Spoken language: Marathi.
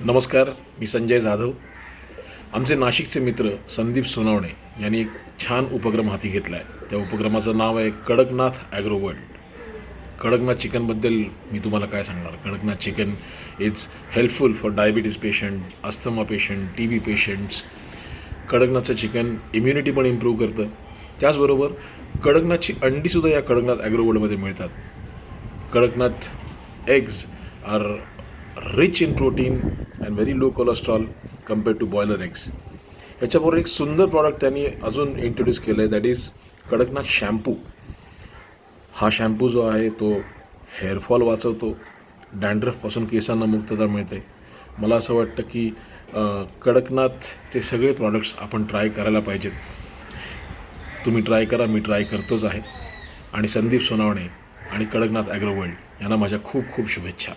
नमस्कार, मी संजय जाधव. आमचे नाशिकचे मित्र संदीप सोनावणे यांनी एक छान उपक्रम हाती घेतला आहे. त्या उपक्रमाचं नाव आहे कडकनाथ ॲग्रो वर्ल्ड. कडकनाथ चिकनबद्दल मी तुम्हाला काय सांगणार. Kadaknath chicken is helpful for diabetes patient, asthma patient, T B patients. कडकनाथचं चिकन इम्युनिटी पण इम्प्रूव्ह करतं. त्याचबरोबर कडकनाथची अंडीसुद्धा या कडकनाथ ॲग्रो वर्ल्डमध्ये मिळतात. Kadaknath eggs are rich in protein and very low cholesterol compared to boiler eggs. याच्याबरोबर एक सुंदर प्रॉडक्ट त्यांनी अजून इंट्रोड्यूस केलं आहे, दॅट इज कडकनाथ शॅम्पू. हा शॅम्पू जो आहे तो हेअरफॉल वाचवतो, डॅन्ड्रफपासून केसांना मुक्तता मिळते. मला असं वाटतं की कडकनाथचे सगळे प्रॉडक्ट्स आपण ट्राय करायला पाहिजेत. तुम्ही ट्राय करा, मी ट्राय करतोच आहे. आणि संदीप सोनावणे आणि कडकनाथ ॲग्रो वर्ल्ड यांना माझ्या खूप खूप शुभेच्छा.